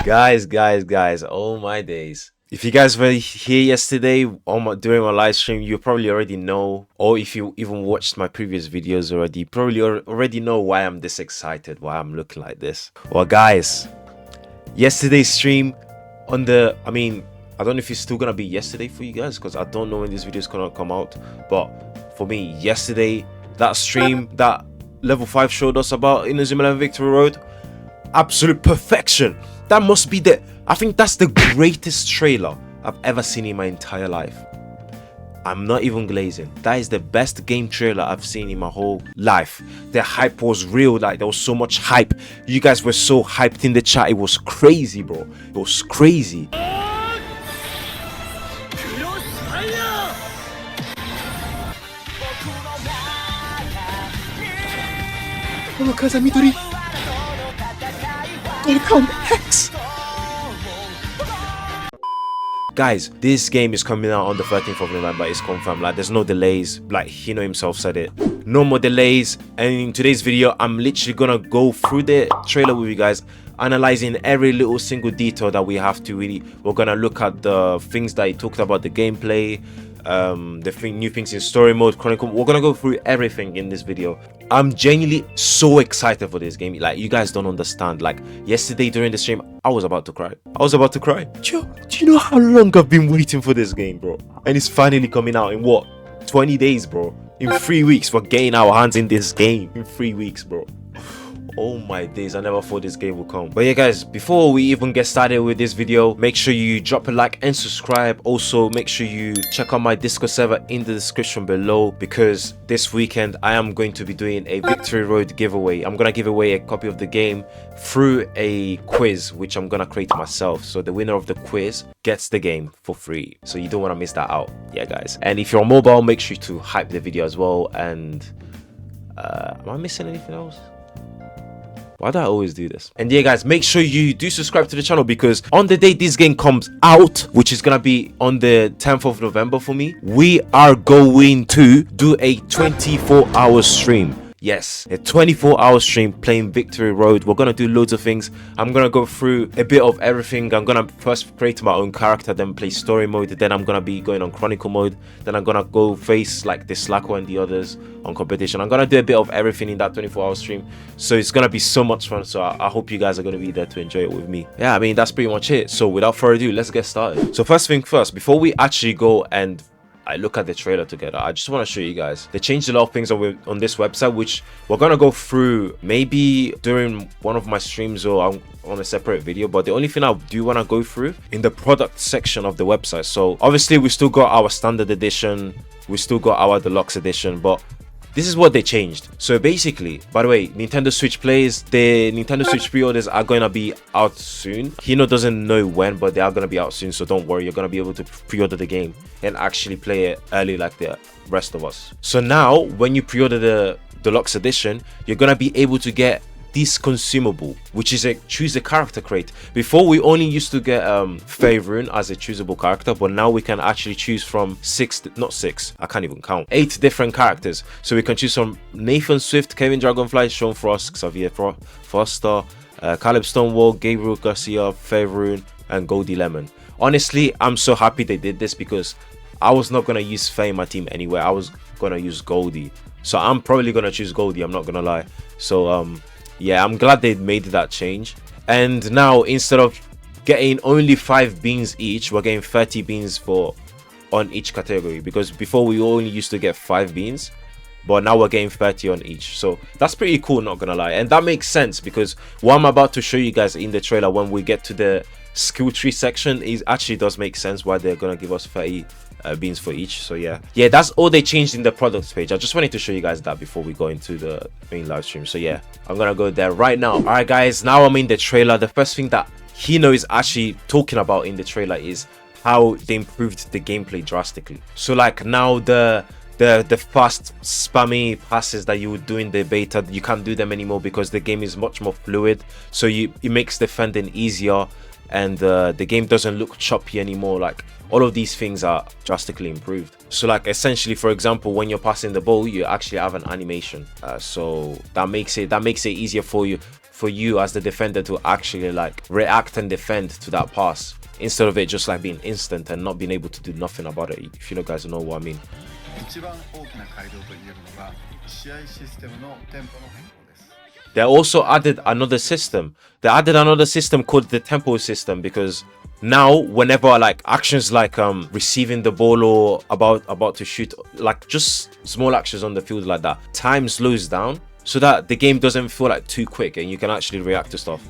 Guys, oh my days. If you guys were here yesterday during my live stream, you probably already know, or if you even watched my previous videos already, you probably already know why I'm this excited, why I'm looking like this. Well guys, yesterday's stream on the, I don't know if it's still gonna be yesterday for you guys, because I don't know when this video is gonna come out, but for me, yesterday, that stream that level 5 showed us about Inazuma Victory Road, absolute perfection. That must be I think that's the greatest trailer I've ever seen in my entire life. I'm not even glazing. That is the best game trailer I've seen in my whole life. The hype was real, like there was so much hype. You guys were so hyped in the chat. It was crazy, bro. It was crazy. Oh, Kazamidori. Welcome, Hex. Guys, this game is coming out on the 13th of November. It's confirmed. Like, there's no delays. Like, Hino himself said it. No more delays. And in today's video, I'm literally gonna go through the trailer with you guys, analyzing every little single detail that we have to really. We're gonna look at the things that he talked about, the gameplay, new things in story mode, Chronicle. We're gonna go through everything in this video. I'm genuinely so excited for this game. Like, you guys don't understand. Like, yesterday during the stream, I was about to cry. Do you know how long I've been waiting for this game, bro? And it's finally coming out in what, 20 days, bro? In 3 weeks, we're getting our hands in this game. In 3 weeks, bro. Oh my days, I never thought this game would come. But yeah guys, before we even get started with this video, make sure you drop a like and subscribe. Also, make sure you check out my Discord server in the description below, because this weekend I am going to be doing a Victory Road giveaway. I'm gonna give away a copy of the game through a quiz which I'm gonna create myself. So the winner of the quiz gets the game for free. So you don't want to miss that out. Yeah guys, and if you're on mobile, make sure to hype the video as well. And am I missing anything else? Why do I always do this? And yeah guys, make sure you do subscribe to the channel, because on the day this game comes out, which is gonna be on the 10th of November for me, we are going to do a 24-hour stream. Yes, a 24-hour stream playing Victory Road. We're gonna do loads of things. I'm gonna go through a bit of everything. I'm gonna first create my own character, then play story mode, then I'm gonna be going on Chronicle mode, then I'm gonna go face like DYSLACO and the others on competition. I'm gonna do a bit of everything in that 24-hour stream, so it's gonna be so much fun. So I hope you guys are gonna be there to enjoy it with me. Yeah, that's pretty much it. So without further ado, let's get started. So first thing first, before we actually go and I look at the trailer together, I just want to show you guys. They changed a lot of things on this website, which we're gonna go through maybe during one of my streams or on a separate video. But the only thing I do want to go through in the product section of the website. So obviously we still got our standard edition, we still got our deluxe edition, but this is what they changed. So basically, by the way, Nintendo Switch players, the Nintendo Switch pre-orders are going to be out soon. Hino doesn't know when, but they are going to be out soon. So don't worry, you're going to be able to pre-order the game and actually play it early like the rest of us. So now, when you pre-order the deluxe edition, you're going to be able to get this consumable, which is a choose a character crate. Before, we only used to get Favorite as a choosable character, but now we can actually choose from 8 different characters. So we can choose from Nathan Swift, Kevin Dragonfly, Sean Frost, Xavier Foster, Caleb Stonewall, Gabriel Garcia, Favorite, and Goldie Lemon. Honestly, I'm so happy they did this, because I was not gonna use Faye in my team anyway. I was gonna use Goldie, so I'm probably gonna choose Goldie, I'm not gonna lie. So yeah, I'm glad they made that change. And now, instead of getting only 5 beans each, we're getting 30 beans on each category, because before we only used to get 5 beans, but now we're getting 30 on each. So that's pretty cool, not gonna lie. And that makes sense, because what I'm about to show you guys in the trailer, when we get to the skill tree section, it actually does make sense why they're gonna give us 30 beans for each. So yeah, that's all they changed in the products page. I just wanted to show you guys that before we go into the main live stream. So yeah, I'm gonna go there right now. All right guys, now I'm in the trailer. The first thing that Hino is actually talking about in the trailer is how they improved the gameplay drastically. So like now the fast spammy passes that you would do in the beta, you can't do them anymore, because the game is much more fluid. So it makes defending easier. and the game doesn't look choppy anymore. Like all of these things are drastically improved. So like essentially, for example, when you're passing the ball, you actually have an animation, so that makes it easier for you as the defender to actually like react and defend to that pass, instead of it just like being instant and not being able to do nothing about it, if you guys know what I mean. They also added another system. They added another system called the tempo system, because now whenever like actions like receiving the ball or about to shoot, like just small actions on the field like that, time slows down so that the game doesn't feel like too quick and you can actually react to stuff.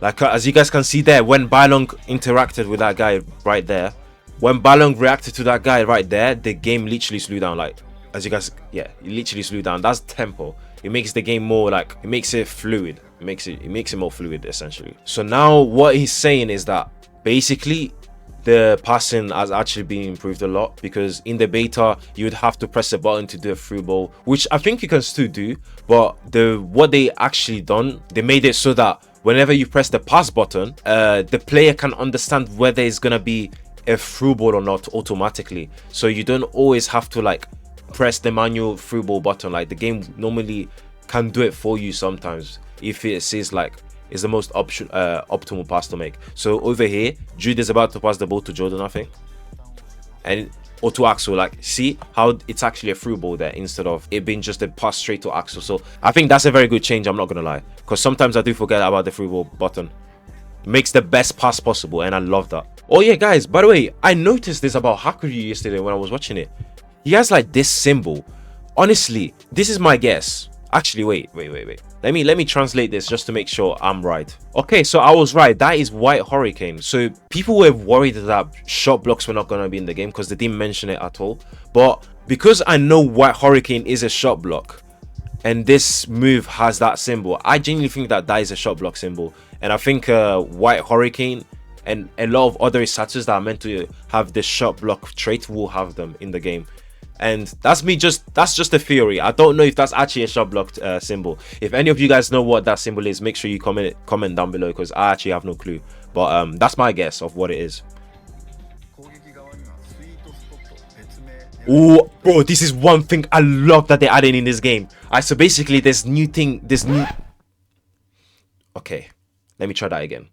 Like as you guys can see there, when Bailong interacted with that guy right there, when Bailong reacted to that guy right there, the game literally slew down. Like as you guys, yeah, it literally slew down. That's tempo. It makes the game more like, it makes it fluid. It makes it more fluid essentially. So now what he's saying is that basically the passing has actually been improved a lot, because in the beta you would have to press a button to do a through ball, which I think you can still do, but what they actually done, they made it so that whenever you press the pass button, the player can understand whether it's gonna be a through ball or not automatically, so you don't always have to like press the manual through ball button. Like the game normally can do it for you sometimes if it says like is the most optimal pass to make. So over here, Jude is about to pass the ball to Jordan, I think, and or to Axel. Like see how it's actually a through ball there instead of it being just a pass straight to Axel. So I think that's a very good change, I'm not gonna lie, because sometimes I do forget about the through ball button. It makes the best pass possible, and I love that. Oh yeah guys, by the way, I noticed this about Hakuryu yesterday when I was watching it. He has like this symbol. Honestly, this is my guess. Actually, wait. Let me translate this just to make sure I'm right. Okay, so I was right. That is White Hurricane. So people were worried that shot blocks were not going to be in the game because they didn't mention it at all. But because I know White Hurricane is a shot block and this move has that symbol, I genuinely think that is a shot block symbol. And I think White Hurricane and a lot of other Isatus that are meant to have the shot block trait will have them in the game. And that's just a theory. I don't know if that's actually a shot block symbol. If any of you guys know what that symbol is, make sure you comment down below, because I actually have no clue. But that's my guess of what it is. Oh, bro, this is one thing I love that they added in this game. So basically, okay, let me try that again.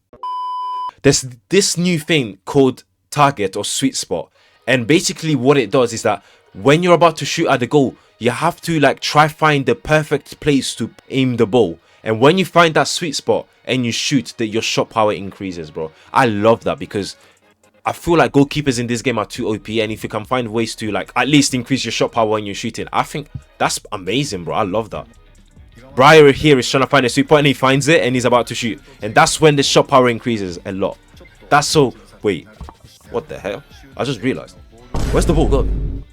There's this new thing called target or sweet spot, and basically what it does is that when you're about to shoot at the goal, you have to like try find the perfect place to aim the ball, and when you find that sweet spot and you shoot, that your shot power increases, bro. I love that, because I feel like goalkeepers in this game are too OP, and if you can find ways to like at least increase your shot power when you're shooting, I think that's amazing, bro. I love that. Briar here is trying to find a sweet spot and he finds it and he's about to shoot, and that's when the shot power increases a lot. That's so... Wait, what the hell? I just realized, where's the ball going?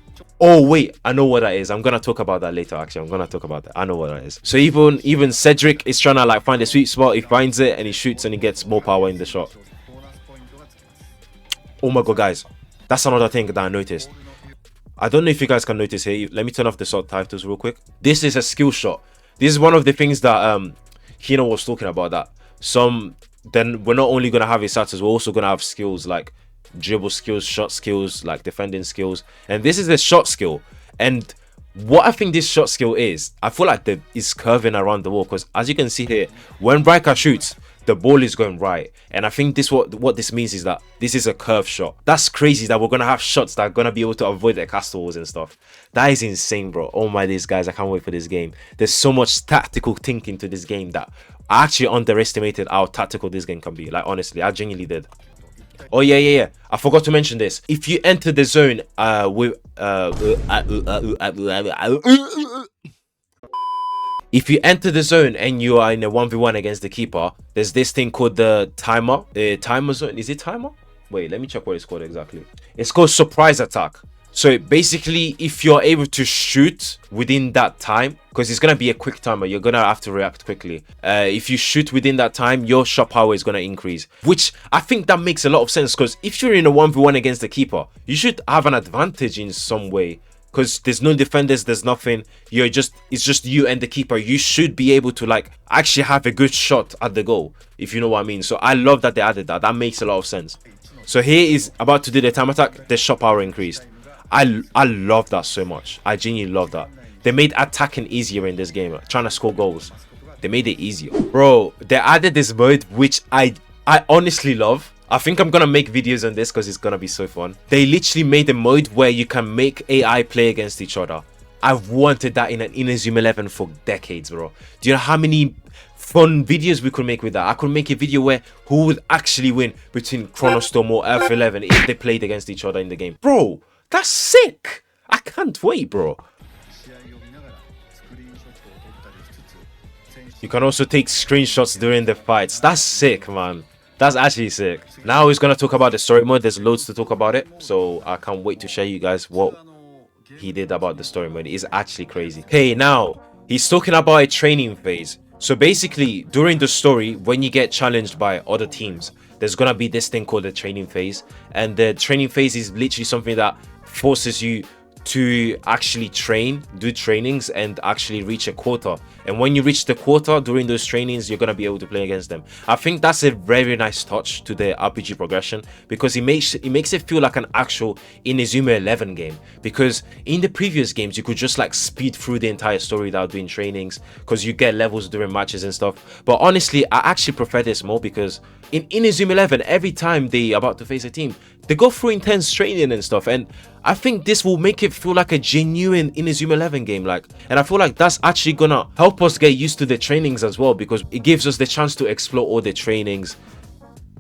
Oh wait, I know what that is. I'm gonna talk about that later. Actually, I'm gonna talk about that. I know what that is. So even Cedric is trying to like find a sweet spot. He finds it and he shoots and he gets more power in the shot. Oh my god, guys, that's another thing that I noticed. I don't know if you guys can notice here. Let me turn off the subtitles real quick. This is a skill shot. This is one of the things that Hino was talking about. That then we're not only gonna have his status, we're also gonna have skills like dribble skills, shot skills, like defending skills, and this is the shot skill. And what I think this shot skill is, I feel like it's curving around the wall, because as you can see here, when Ricc shoots, the ball is going right, and I think what this means is that this is a curve shot. That's crazy that we're gonna have shots that are gonna be able to avoid the castle walls and stuff. That is insane, bro. Oh my days, guys, I can't wait for this game. There's so much tactical thinking to this game that I actually underestimated how tactical this game can be. Like honestly, I genuinely did. Oh yeah, I forgot to mention this. If you enter the zone if you enter the zone and you are in a 1v1 against the keeper, there's this thing called the timer. Timer zone. Is it timer? Wait, let me check what it's called exactly. It's called surprise attack. So basically, if you're able to shoot within that time, because it's gonna be a quick timer, you're gonna have to react quickly. If you shoot within that time, your shot power is gonna increase, which I think that makes a lot of sense, because if you're in a 1v1 against the keeper, you should have an advantage in some way because there's no defenders, there's nothing. It's just you and the keeper. You should be able to like actually have a good shot at the goal, if you know what I mean. So I love that they added that. That makes a lot of sense. So here is about to do the time attack. The shot power increased. I love that so much. I genuinely love that. They made attacking easier in this game, trying to score goals. They made it easier, bro. They added this mode which I honestly love. I think I'm gonna make videos on this because it's gonna be so fun. They literally made a mode where you can make AI play against each other. I've wanted that in an Inazuma 11 for decades, bro. Do you know how many fun videos we could make with that? I could make a video where who would actually win between Chronostorm or F11 if they played against each other in the game. Bro, that's sick. I can't wait, bro. You can also take screenshots during the fights. That's sick, man. That's actually sick. Now he's gonna talk about the story mode. There's loads to talk about it, so I can't wait to show you guys what he did about the story mode. It's actually crazy. Okay, now he's talking about a training phase. So basically, during the story, when you get challenged by other teams, there's gonna be this thing called the training phase, and the training phase is literally something that forces you to actually do trainings and actually reach a quota. And when you reach the quota during those trainings, you're gonna be able to play against them. I think that's a very nice touch to the RPG progression, because it makes it feel like an actual Inazuma 11 game. Because in the previous games, you could just like speed through the entire story without doing trainings, because you get levels during matches and stuff. But honestly, I actually prefer this more, because in Inazuma 11, every time they about to face a team, they go through intense training and stuff, and I think this will make it feel like a genuine Inazuma 11 game, like, and I feel like that's actually gonna help us get used to the trainings as well, because it gives us the chance to explore all the trainings,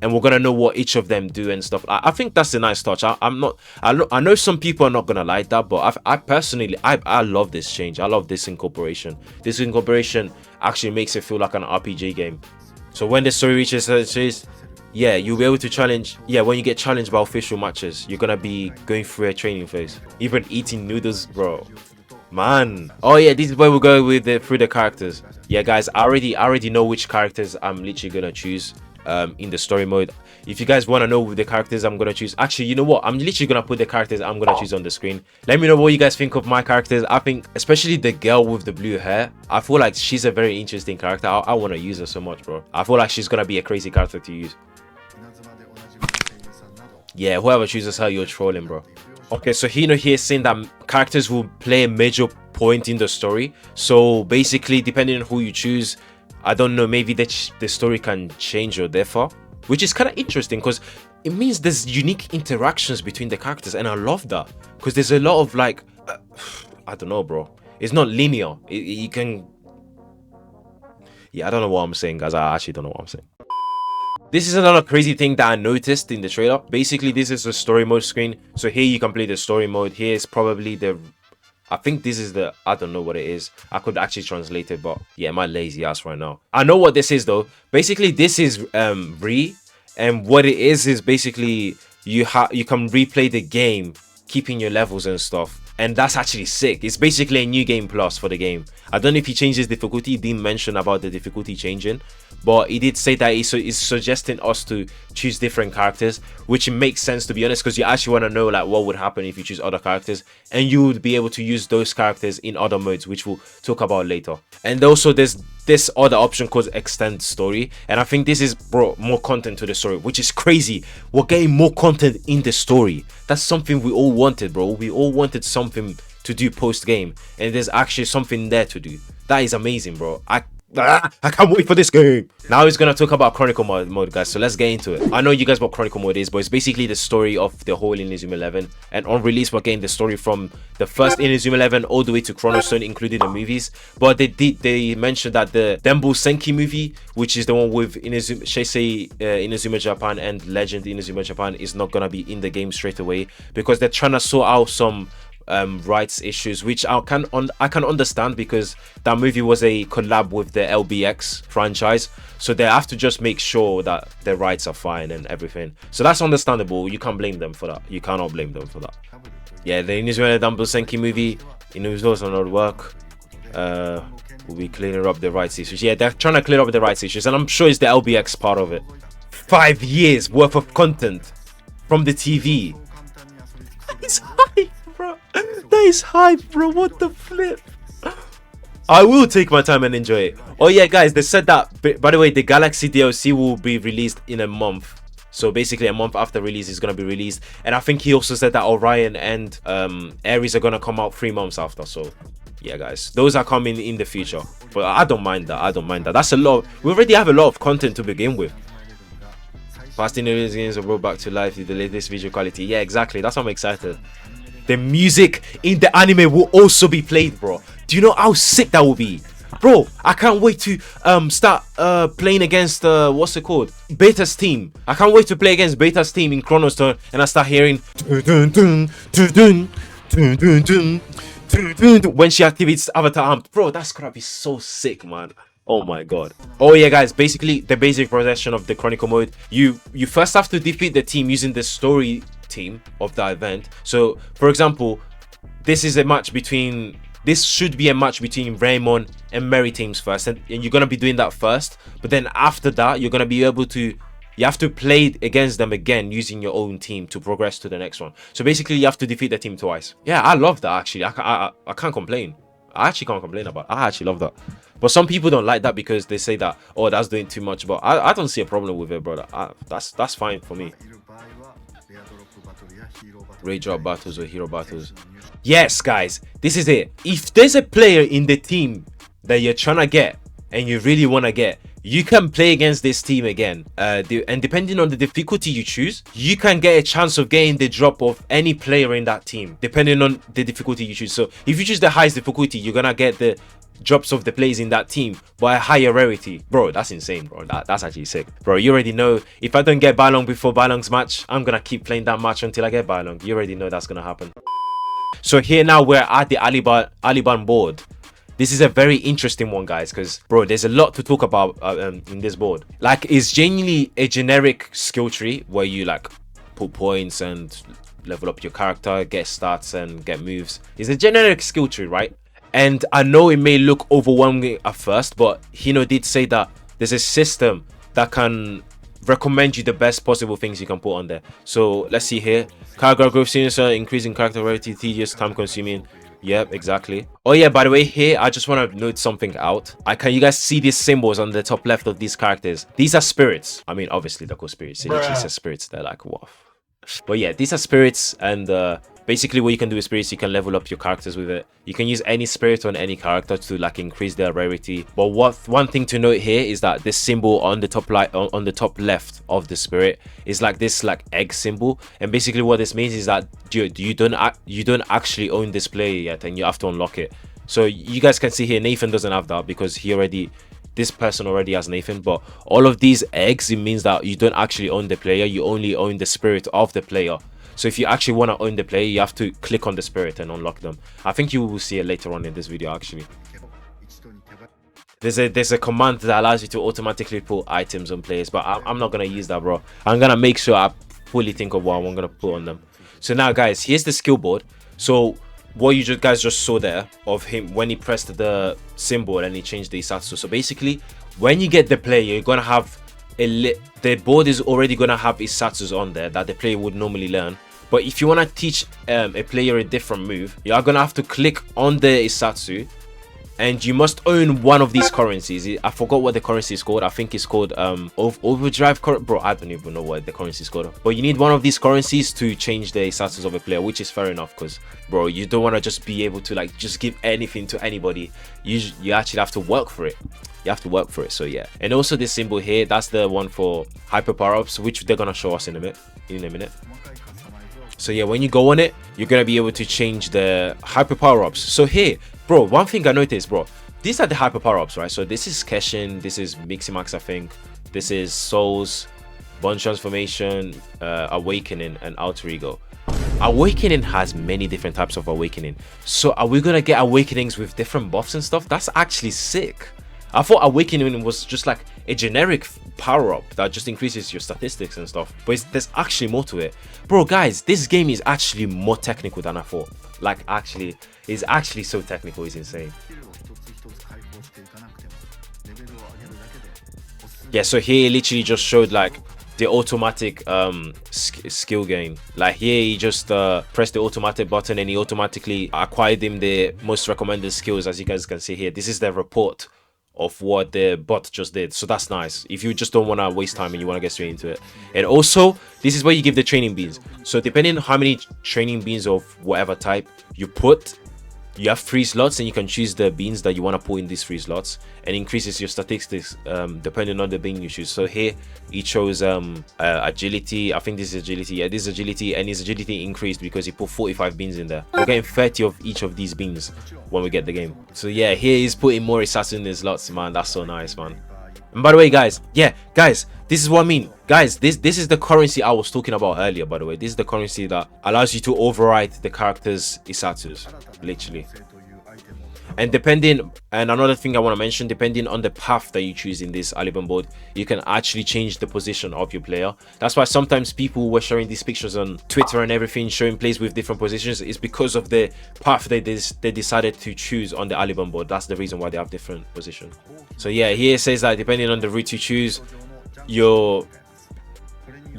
and we're gonna know what each of them do and stuff. I think that's a nice touch. I know some people are not gonna like that, but I personally love this change. I love this incorporation. This incorporation actually makes it feel like an RPG game. So when the story reaches yeah, you'll be able to challenge. Yeah, when you get challenged by official matches, you're gonna be going through a training phase. Even eating noodles, bro. Man. Oh yeah, this is where we're going with through the characters. Yeah, guys, I already know which characters I'm literally gonna choose in the story mode. If you guys want to know the characters I'm gonna choose, actually, you know what? I'm literally gonna put the characters I'm gonna choose on the screen. Let me know what you guys think of my characters. I think, especially the girl with the blue hair, I feel like she's a very interesting character. I want to use her so much, bro. I feel like she's gonna be a crazy character to use. Yeah, whoever chooses her, you're trolling, bro. Okay, so Hino here is saying that characters will play a major point in the story. So basically, depending on who you choose, I don't know, maybe the story can change or differ, which is kind of interesting, because it means there's unique interactions between the characters, and I love that, because there's a lot of like I don't know, bro. It's not linear. You can, yeah, I don't know what I'm saying, guys. I actually don't know what I'm saying. This is another crazy thing that I noticed in the trailer. Basically, this is the story mode screen. So here you can play the story mode. Here is probably the, I think this is the, I don't know what it is. I could actually translate it, but yeah, my lazy ass right now. I know what this is though. Basically, this is Ricc, and what it is basically you can replay the game, keeping your levels and stuff. And that's actually sick. It's basically a new game plus for the game. I don't know if he changes difficulty. He didn't mention about the difficulty changing, but he did say that he's suggesting us to choose different characters, which makes sense, to be honest, because you actually want to know like what would happen if you choose other characters, and you would be able to use those characters in other modes, which we'll talk about later. And also there's this other option called extend story, and I think this is brought more content to the story, which is crazy. We're getting more content in the story. That's something we all wanted, bro. We all wanted something to do post game, and there's actually something there to do. That is amazing, bro. I can't wait for this game. Now he's gonna talk about Chronicle mode, guys, so let's get into it. I know you guys what Chronicle mode is, but it's basically the story of the whole Inazuma 11, and on release we're getting the story from the first Inazuma 11 all the way to Chronostorm, including the movies. But they mentioned that the Denbu Senki movie, which is the one with Inazuma Japan and Legend Inazuma Japan, is not gonna be in the game straight away, because they're trying to sort out some rights issues, which I can understand, because that movie was a collab with the LBX franchise, so they have to just make sure that the rights are fine and everything. So that's understandable. You can't blame them for that. You cannot blame them for that. Yeah, the Inazuma Denbu Senki movie, also not work. We'll be clearing up the rights issues. Yeah, they're trying to clear up the rights issues, and I'm sure it's the LBX part of it. 5 years worth of content from the TV. It's high, bro. That nice hype, bro. What the flip? I will take my time and enjoy it. Oh yeah, guys, they said that, by the way, the Galaxy DLC will be released in a month. So basically a month after release is going to be released. And I think he also said that Orion and Ares are going to come out 3 months after. So yeah, guys, those are coming in the future. But I don't mind that. I don't mind that. That's a lot. We already have a lot of content to begin with. Fast in the games are brought back to life with the latest visual quality. Yeah, exactly. That's why I'm excited. The music in the anime will also be played, bro. Do you know how sick that will be? Bro, I can't wait to start playing against what's it called? Beta's team. I can't wait to play against Beta's team in Chrono's turn and I start hearing when she activates Avatar Amp. Bro, that's gonna be so sick, man. Oh my god. Oh yeah, guys, basically the basic progression of the Chronicle mode. You first have to defeat the team using the story team of the event. So for example, this should be a match between Raymond and Mary teams first, and you're gonna be doing that first. But then after that, you're gonna be able to, you have to play against them again using your own team to progress to the next one. So basically, you have to defeat the team twice. Yeah, I love that actually. I can't complain. I actually can't complain about it. I actually love that. But some people don't like that because they say that, oh, that's doing too much. But I don't see a problem with it, brother. That's fine for me. Raid drop battles or hero battles. Yes, guys, this is it. If there's a player in the team that you're trying to get and you really want to get, you can play against this team again. And depending on the difficulty you choose, you can get a chance of getting the drop of any player in that team, depending on the difficulty you choose. So if you choose the highest difficulty, you're gonna get the drops of the players in that team by a higher rarity. Bro, that's insane, bro. That's actually sick. Bro, you already know, if I don't get Balong before Balong's match, I'm gonna keep playing that match until I get Balong. You already know that's gonna happen. So here now we're at the Aliban board. This is a very interesting one, guys, because bro, there's a lot to talk about in this board. Like, it's genuinely a generic skill tree where you like put points and level up your character, get stats and get moves. It's a generic skill tree, right? And I know it may look overwhelming at first, but Hino did say that there's a system that can recommend you the best possible things you can put on there. So let's see here. Character growth signature, increasing character rarity, tedious, time consuming. Yep, exactly. Oh yeah, by the way, here I just want to note something out. Can you guys see these symbols on the top left of these characters? These are spirits. I mean, obviously they're called spirits. It literally says spirits. They're like, what? But yeah, these are spirits, and basically what you can do with spirits, you can level up your characters with it. You can use any spirit on any character to like increase their rarity. But one thing to note here is that this symbol on the top on the top left of the spirit is like this like egg symbol, and basically what this means is that you don't actually own this player yet, and you have to unlock it. So you guys can see here Nathan doesn't have that because this person already has Nathan. But all of these eggs, it means that you don't actually own the player, you only own the spirit of the player. So if you actually want to own the player, you have to click on the spirit and unlock them. I think you will see it later on in this video actually. There's a command that allows you to automatically put items on players, but I'm not gonna use that, bro. I'm gonna make sure I fully think of what I'm gonna put on them. So now guys, here's the skill board. So what you guys just saw there of him when he pressed the symbol and he changed the Isatsu. So basically when you get the player, you're gonna have the board is already gonna have Isatsus on there that the player would normally learn. But if you want to teach a player a different move, you are gonna have to click on the Isatsu, and you must own one of these currencies. I forgot what the currency is called. I think it's called overdrive. Bro, I don't even know what the currency is called. But you need one of these currencies to change the Isatsus of a player, which is fair enough, because bro, you don't want to just be able to like just give anything to anybody. You actually have to work for it. You have to work for it. So yeah, and also this symbol here, that's the one for hyper power-ups, which they're gonna show us in a minute. So yeah, when you go on it, you're gonna be able to change the hyper power-ups. So here, bro, one thing I noticed, bro, these are the hyper power-ups, right? So this is Keshin, this is Miximax, I think, this is Souls, Bond Transformation, Awakening, and Alter Ego. Awakening has many different types of awakening. So are we gonna get awakenings with different buffs and stuff? That's actually sick. I thought Awakening was just like a generic power-up that just increases your statistics and stuff. But there's actually more to it. Bro, guys, this game is actually more technical than I thought. Like, actually, it's actually so technical, it's insane. Yeah, so here it literally just showed like the automatic skill gain. Like here, he just press the automatic button and he automatically acquired him the most recommended skills. As you guys can see here, this is the report of what the bot just did, so that's nice if you just don't want to waste time and you want to get straight into it. And also, this is where you give the training beans. So depending on how many training beans of whatever type you put, you have 3 slots, and you can choose the beans that you want to put in these 3 slots, and increases your statistics depending on the bean you choose. So here it shows agility. I think this is agility. Yeah, this is agility, and his agility increased because he put 45 beans in there. We're getting 30 of each of these beans when we get the game. So yeah, here he's putting more assassin in his slots, man. That's so nice, man. And by the way, guys, yeah, guys, this is what I mean, guys. This is the currency I was talking about earlier. By the way, this is the currency that allows you to overwrite the character's Isatus, literally. And another thing I want to mention, depending on the path that you choose in this Aliban board, you can actually change the position of your player. That's why sometimes people were showing these pictures on Twitter and everything, showing plays with different positions. It's because of the path they decided to choose on the Aliban board. That's the reason why they have different positions. So yeah, here it says that depending on the route you choose, your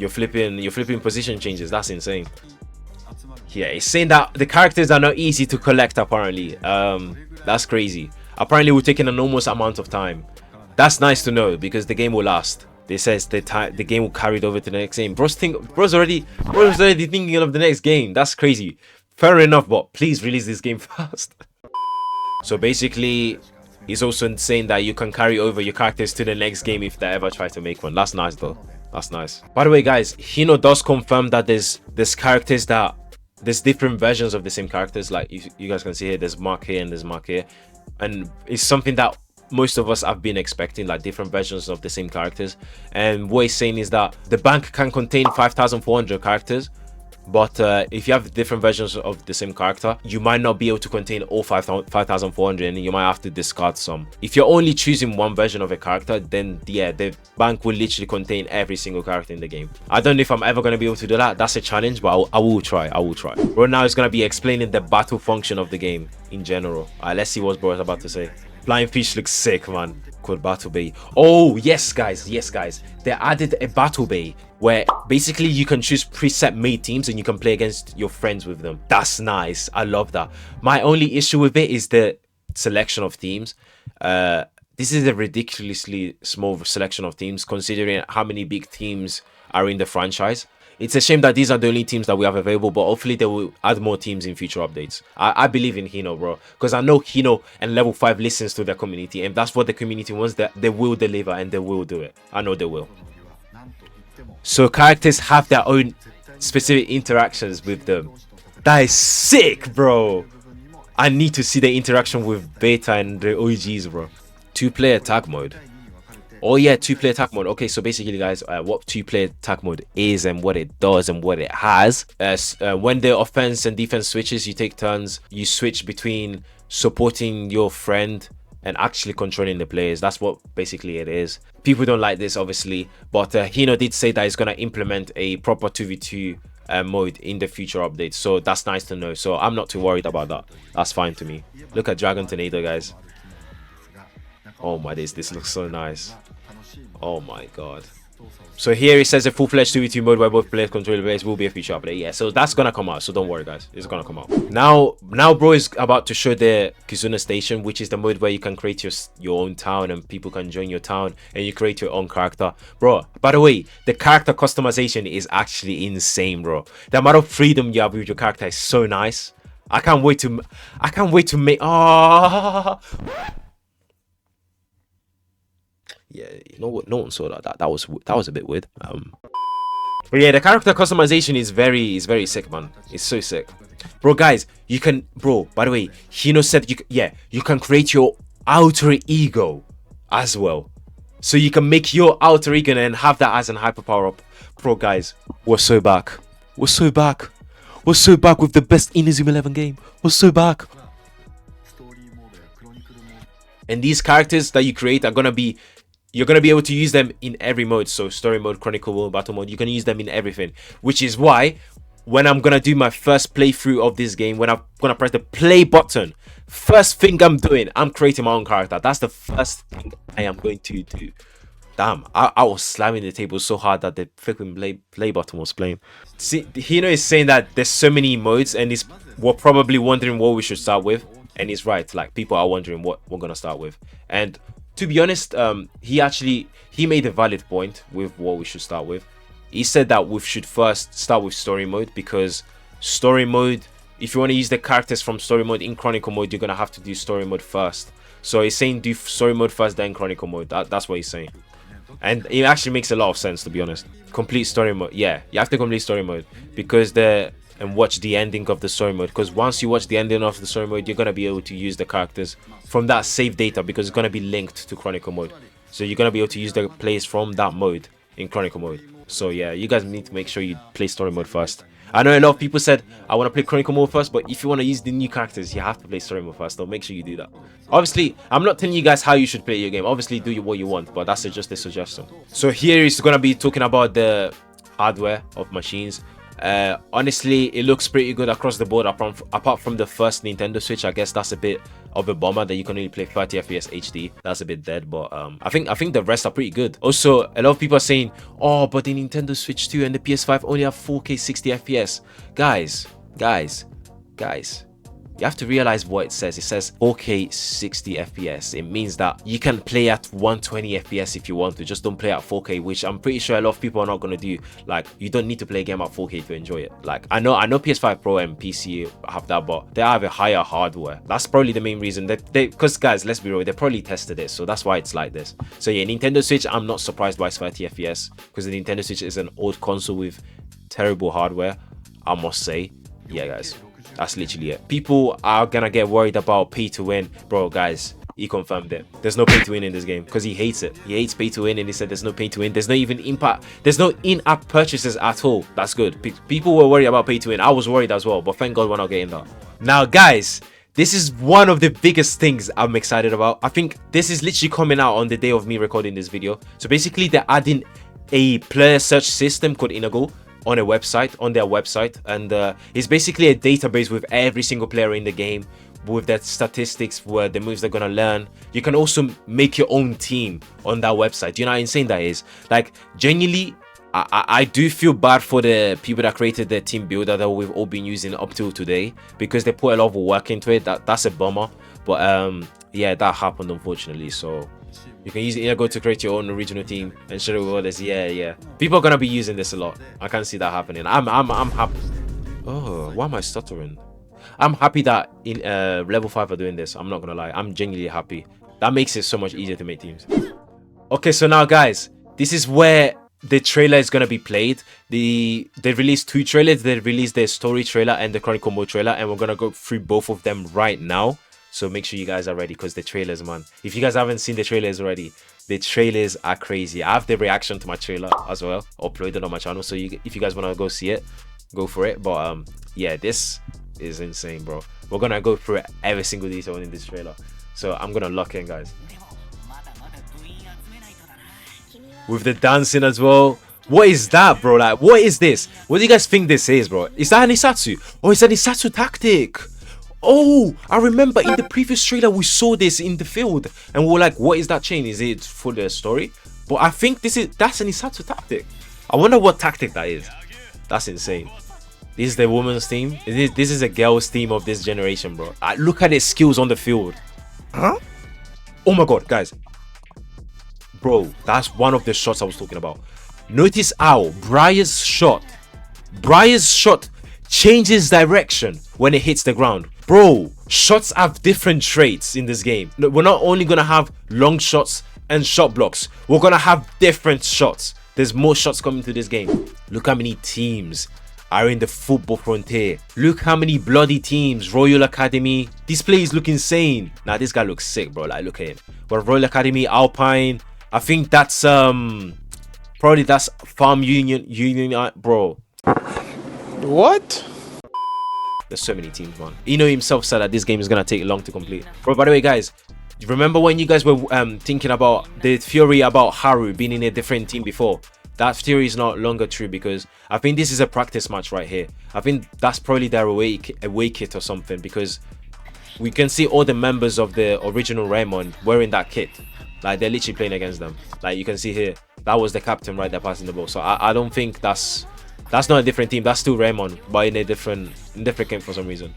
flipping position changes. That's insane. Yeah, it's saying that the characters are not easy to collect, apparently. That's crazy. Apparently, we're taking an enormous amount of time. That's nice to know, because the game will last. They says the game will carry it over to the next game. Bro's already thinking of the next game. That's crazy. Fair enough, but please release this game fast. So basically, he's also saying that you can carry over your characters to the next game if they ever try to make one. That's nice, though. That's nice. By the way, guys, Hino does confirm that there's characters that there's different versions of the same characters. Like you guys can see here, there's Mark here and there's Mark here, and it's something that most of us have been expecting, like different versions of the same characters. And what he's saying is that the bank can contain 5,400 characters, but if you have different versions of the same character, you might not be able to contain all 5,400, and you might have to discard some. If you're only choosing one version of a character, then yeah, the bank will literally contain every single character in the game. I don't know if I'm ever going to be able to do that. That's a challenge, but I will try. Bro now is going to be explaining the battle function of the game in general. Let's see what bro is about to say. Flying fish looks sick, man. Called battle bay. Oh yes, guys, they added a battle bay where basically you can choose preset made teams and you can play against your friends with them. That's nice. I love that. My only issue with it is the selection of teams. This is a ridiculously small selection of teams considering how many big teams are in the franchise. It's a shame that these are the only teams that we have available, but hopefully they will add more teams in future updates. I believe in Hino, bro, because I know Hino and Level 5 listens to their community, and that's what the community wants. That they will deliver and they will do it. I know they will. So characters have their own specific interactions with them. That is sick, bro. I need to see the interaction with Beta and the OGs, bro. 2-player tag mode. Oh yeah, 2-player attack mode. Okay, so basically, guys, what 2-player attack mode is and what it does and what it has. When the offense and defense switches, you take turns. You switch between supporting your friend and actually controlling the players. That's what basically it is. People don't like this, obviously, but Hino did say that he's gonna implement a proper 2v2 mode in the future updates. So that's nice to know. So I'm not too worried about that. That's fine to me. Look at Dragon Tornado, guys. Oh my days, this looks so nice. Oh my god. So here it says a full-fledged 2v2 mode where both players control the players will be a future update. Yeah, so that's gonna come out, so don't worry, guys. It's gonna come out. Now bro is about to show the Kizuna Station, which is the mode where you can create your own town and people can join your town and you create your own character. Bro, by the way, the character customization is actually insane, bro. The amount of freedom you have with your character is so nice. I can't wait to make yeah, you know what? No one saw that. That was a bit weird. But yeah, the character customization is very sick, man. It's so sick, bro. Guys, you can, bro. By the way, Hino said you can create your alter ego as well, so you can make your alter ego and have that as an hyper power up. Bro, guys, we're so back. We're so back with the best Inazuma 11 game. We're so back. And these characters that you create are gonna be. You're going to be able to use them in every mode. So story mode, chronicle mode, battle mode. You can use them in everything. Which is why when I'm going to do my first playthrough of this game, when I'm going to press the play button, first thing I'm doing, I'm creating my own character. That's the first thing I am going to do. Damn, I was slamming the table so hard that the flipping play button was playing. See, Hino is saying that there's so many modes, and we're probably wondering what we should start with. And he's right, like people are wondering what we're gonna start with. And to be honest, he made a valid point with what we should start with. He said that we should first start with story mode, because story mode, if you want to use the characters from story mode in Chronicle mode, you're gonna have to do story mode first. So he's saying do story mode first, then Chronicle mode. That's what he's saying. And it actually makes a lot of sense, to be honest. Complete story mode. Yeah, you have to complete story mode because and watch the ending of the story mode, because once you watch the ending of the story mode, you're going to be able to use the characters from that save data, because it's going to be linked to Chronicle mode. So you're going to be able to use the plays from that mode in Chronicle mode. So yeah, you guys need to make sure you play story mode first. I know a lot of people said I want to play Chronicle mode first, but if you want to use the new characters, you have to play story mode first. So make sure you do that. Obviously, I'm not telling you guys how you should play your game. Obviously, do what you want, but that's just a suggestion. So here is going to be talking about the hardware of machines. Honestly, it looks pretty good across the board, apart from the first Nintendo Switch. I guess that's a bit of a bummer that you can only play 30 FPS HD. That's a bit dead, but I think the rest are pretty good. Also, a lot of people are saying, oh, but the Nintendo Switch 2 and the PS5 only have 4K 60 FPS. Guys, you have to realize what it says. It says 4K 60 FPS. It means that you can play at 120 FPS if you want to. Just don't play at 4K, which I'm pretty sure a lot of people are not going to do. Like, you don't need to play a game at 4K to enjoy it. Like, I know PS5 Pro and PC have that, but they have a higher hardware. That's probably the main reason because guys, let's be real, they probably tested it, so that's why it's like this. So yeah, Nintendo Switch, I'm not surprised by 30 FPS, because the Nintendo Switch is an old console with terrible hardware, I must say. Yeah, guys. That's literally it. People are gonna get worried about pay to win. Bro, guys, he confirmed it. There's no pay to win in this game, because he hates it. He hates pay to win, and he said there's no pay to win. There's no even impact. There's no in-app purchases at all. That's good. People were worried about pay to win. I was worried as well, but thank God we're not getting that. Now, guys, this is one of the biggest things I'm excited about. I think this is literally coming out on the day of me recording this video. So basically, they're adding a player search system called Inagle on their website, and it's basically a database with every single player in the game, with their statistics, where the moves they're gonna learn. You can also make your own team on that website. Do you know how insane that is? Like, genuinely, I do feel bad for the people that created the team builder that we've all been using up till today, because they put a lot of work into it. That's a bummer, but yeah, that happened, unfortunately. So you can use Inagle to create your own original team and share it with others. Yeah. People are gonna be using this a lot. I can see that happening. I'm happy. Oh, why am I stuttering? I'm happy that in level 5 are doing this. I'm not gonna lie. I'm genuinely happy. That makes it so much easier to make teams. Okay, so now, guys, this is where the trailer is gonna be played. They released 2 trailers. They released their story trailer and the Chronicle mode trailer, and we're gonna go through both of them right now. So make sure you guys are ready, because the trailers, man. If you guys haven't seen the trailers already, the trailers are crazy. I have the reaction to my trailer as well, uploaded on my channel. So if you guys want to go see it, go for it. But yeah, this is insane, bro. We're gonna go through every single detail in this trailer. So I'm gonna lock in, guys. With the dancing as well. What is that, bro? Like, what is this? What do you guys think this is, bro? Is that an Isatsu? Oh, it's an Isatsu tactic. Oh, I remember in the previous trailer we saw this in the field, and we were like, what is that chain? Is it for the story? But I think that's an Isatsu tactic. I wonder what tactic that is. That's insane. This is the women's team. This is a girl's team of this generation, bro. Look at his skills on the field. Huh? Oh my god, guys. Bro, that's one of the shots I was talking about. Notice how Briar's shot changes direction when it hits the ground. Bro, shots have different traits in this game. We're not only gonna have long shots and shot blocks, we're gonna have different shots. There's more shots coming to this game. Look how many teams are in the football frontier. Look how many bloody teams. Royal Academy. These players look insane. Nah, this guy looks sick, bro. Like, look at him. But Royal Academy, Alpine. I think that's probably that's Farm Union, bro. What? There's so many teams, man. Ino himself said that this game is gonna take long to complete. Bro, by the way, guys, remember when you guys were thinking about the theory about Haru being in a different team before? That theory is no longer true, because I think this is a practice match right here. I think that's probably their away kit or something, because we can see all the members of the original Raymond wearing that kit. Like, they're literally playing against them. Like, you can see here, that was the captain right there passing the ball. So I don't think that's not a different team. That's still Raymond, but in a different game for some reason.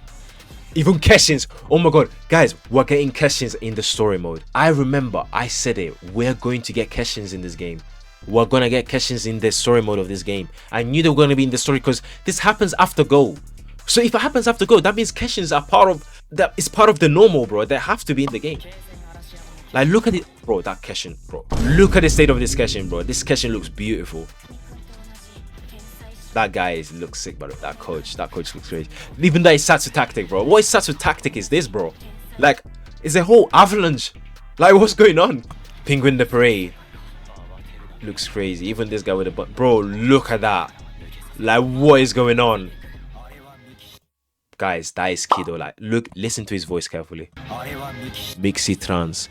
Even Keshins. Oh my god, guys, we're getting Keshins in the story mode. I remember I said it. We're going to get Keshins in this game. We're gonna get Keshins in the story mode of this game. I knew they were gonna be in the story because this happens after go. So if it happens after go, that means Keshins are part of that. It's part of the normal, bro. They have to be in the game. Like, look at it, bro. That Keshin, bro. Look at the state of this Keshin, bro. This Keshin looks beautiful. That guy looks sick, bro. That coach looks great. Even that Satsu tactic, bro. What Satsu tactic is this, bro? Like, it's a whole avalanche. Like, what's going on? Penguin the Parade looks crazy. Even this guy with a butt, bro. Look at that. Like, what is going on? Guys, that is Kido. Like, look, listen to his voice carefully. Mixi Trans.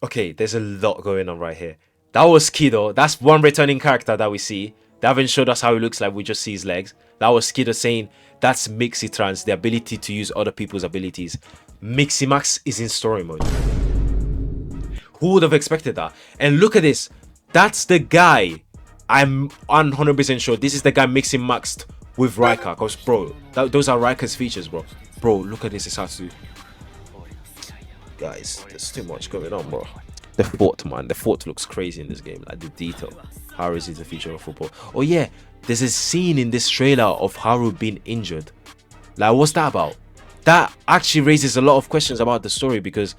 Okay, there's a lot going on right here. That was Kido. That's one returning character that we see. They haven't showed us how he looks like. We just see his legs. That was Kido saying that's Mixi Trans, the ability to use other people's abilities. Mixi Max is in story mode. Who would have expected that? And look at this. That's the guy. I'm 100% sure this is the guy Mixi Maxed with Ricc. Because, bro, those are Ricc's features, bro. Bro, look at this Isatsu. Guys, there's too much going on, bro. The fort, man. The fort looks crazy in this game. Like, the detail. Haru is the future of football. Oh, yeah. There's a scene in this trailer of Haru being injured. Like, what's that about? That actually raises a lot of questions about the story, because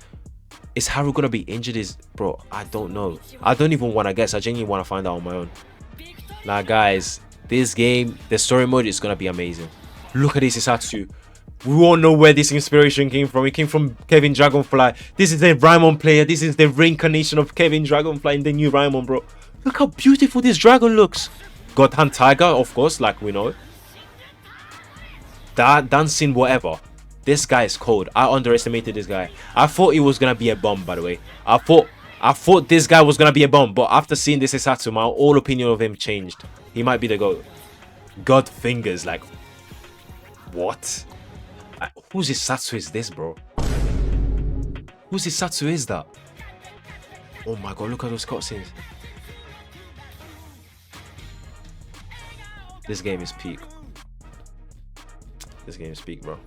is Haru gonna be injured? Bro, I don't know. I don't even want to guess. I genuinely want to find out on my own. Like, guys, this game, the story mode is gonna be amazing. Look at this Isatsu. We all know where this inspiration came from. It came from Kevin Dragonfly. This is the Raimon player. This is the reincarnation of Kevin Dragonfly in the new Raimon, bro. Look how beautiful this dragon looks. God Hand Tiger, of course, like we know. That dancing whatever. This guy is cold. I underestimated this guy. I thought it was gonna be a bomb, by the way. I thought this guy was gonna be a bomb, but after seeing this Isatsu, my whole opinion of him changed. He might be the GOAT. God fingers, like, what? Whose Isatsu is this, bro? Whose Isatsu is that? Oh my god, look at those cutscenes. This game is peak. This game is peak, bro.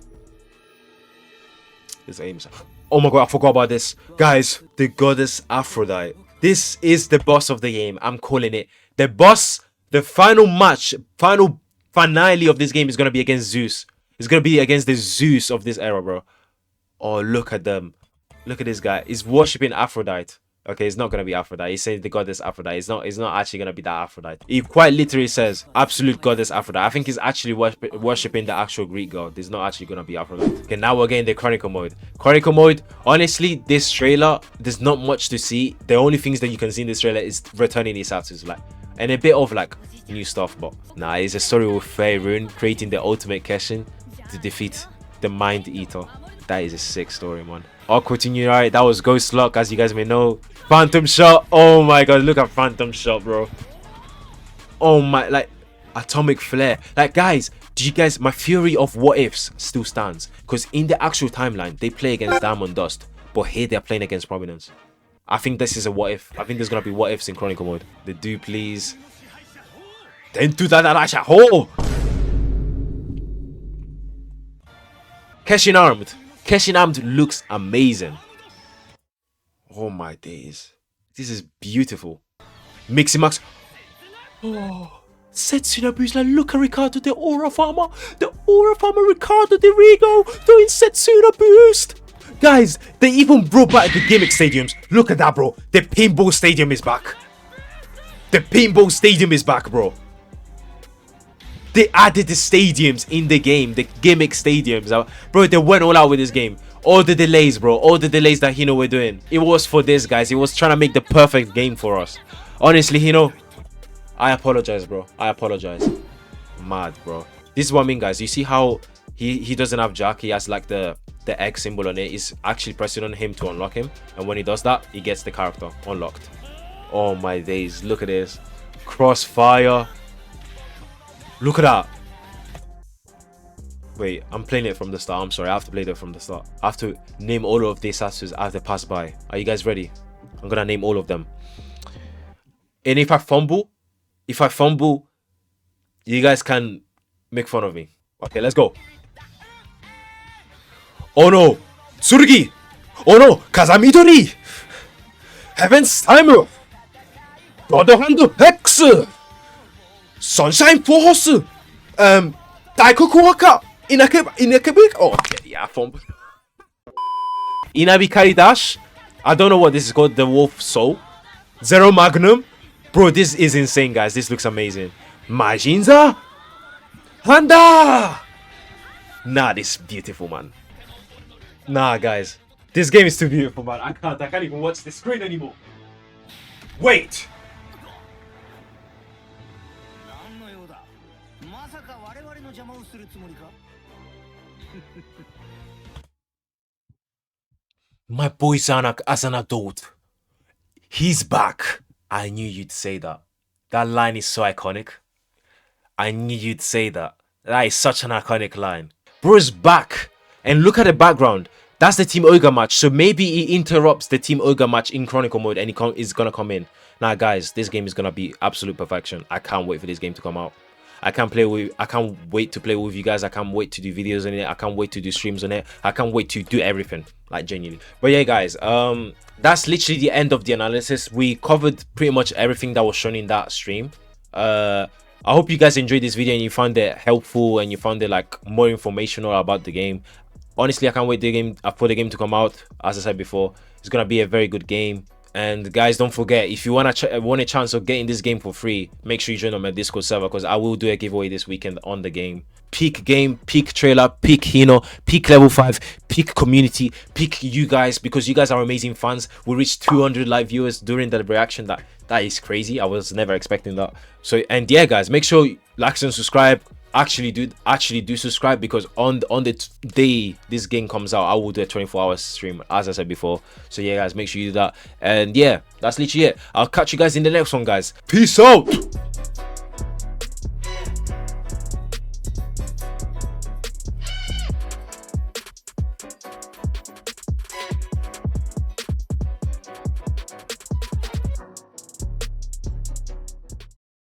This game is... Oh my god, I forgot about this. Guys, the goddess Aphrodite. This is the boss of the game. I'm calling it. The boss, the final match, final finale of this game is going to be against Zeus. It's going to be against the Zeus of this era, bro. Oh, look at them. Look at this guy. He's worshipping Aphrodite. Okay, it's not going to be Aphrodite. He's saying the goddess Aphrodite. It's not actually going to be that Aphrodite. He quite literally says absolute goddess Aphrodite. I think he's actually worshipping the actual Greek god. It's not actually going to be Aphrodite. Okay, now we're getting the Chronicle mode. Chronicle mode, honestly, this trailer, there's not much to see. The only things that you can see in this trailer is returning Isatsu's, like, and a bit of, like, new stuff. But nah, it's a story with Faerun creating the ultimate Keshin to defeat the Mind Eater. That is a sick story, man. I'll continue, right? That was Ghost Lock, as you guys may know. Phantom Shot. Oh my god, look at Phantom Shot, bro. Oh my, like, Atomic Flare. Like, guys, do you guys, my theory of what ifs still stands. Because in the actual timeline, they play against Diamond Dust. But here they're playing against Providence. I think this is a what if. I think there's going to be what ifs in Chronicle mode. The do please. Then do that, Aisha. Oh! Keshin Armed. Keshin Armed looks amazing. Oh my days. This is beautiful. Mixi Max. Oh. Setsuna Boost. Like, look at Ricardo, the Aura Farmer. The Aura Farmer Ricardo de Rigo doing Setsuna Boost. Guys, they even brought back the gimmick stadiums. Look at that, bro. The Pinball Stadium is back. The Pinball Stadium is back, bro. They added the stadiums in the game, the gimmick stadiums. Bro, they went all out with this game. All the delays, bro. All the delays that Hino were doing. It was for this, guys. It was trying to make the perfect game for us. Honestly, Hino, I apologize, bro. I apologize. Mad, bro. This is what I mean, guys. You see how he doesn't have Jack. He has, like, the X symbol on it. He's actually pressing on him to unlock him. And when he does that, he gets the character unlocked. Oh, my days. Look at this. Crossfire. Look at that. Wait, I'm playing it from the start. I'm sorry, I have to play that from the start. I have to name all of the Isatsus I have to pass by. Are you guys ready? I'm gonna name all of them. And if I fumble, you guys can make fun of me. Okay, let's go. Oh no, Tsurugi. Oh no, Kazamidori. Heaven's Timer. God Hand Hex. Sunshine Force. Daikoku Waka. Inagle. Oh, yeah, fumble. Inabikari Dash. I don't know what this is called. The Wolf Soul. Zero Magnum. Bro, this is insane, guys. This looks amazing. Majinza. Handa. Nah, this is beautiful, man. Nah, guys. This game is too beautiful, man. I can't even watch the screen anymore. Wait. My boy Zanak as an adult. He's back. I knew you'd say that. That line is so iconic. I knew you'd say that. That is such an iconic line. Bro's back. And look at the background. That's the Team Ogre match. So maybe he interrupts the Team Ogre match in Chronicle mode and is going to come in. Now, guys, this game is going to be absolute perfection. I can't wait for this game to come out. I can't wait to play with you guys. I can't wait to do videos on it. I can't wait to do streams on it. I can't wait to do everything, like, genuinely. But yeah, guys, that's literally the end of the analysis. We covered pretty much everything that was shown in that stream. I hope you guys enjoyed this video and you found it helpful and you found it like more informational about the game. Honestly, I can't wait for the game to come out. As I said before, it's gonna be a very good game. And guys, don't forget, if you want a chance of getting this game for free, make sure you join on my Discord server, because I will do a giveaway this weekend on the game. Peak game, peak trailer, peak Hino, peak level 5, peak community, peak you guys, because you guys are amazing fans. We reached 200 live viewers during the reaction. That is crazy. I was never expecting that. So, and yeah, guys, make sure you like and subscribe. Actually do subscribe, because on the day this game comes out, I will do a 24-hour stream, as I said before. So yeah, guys, make sure you do that. And yeah, that's literally it. I'll catch you guys in the next one, guys. Peace out.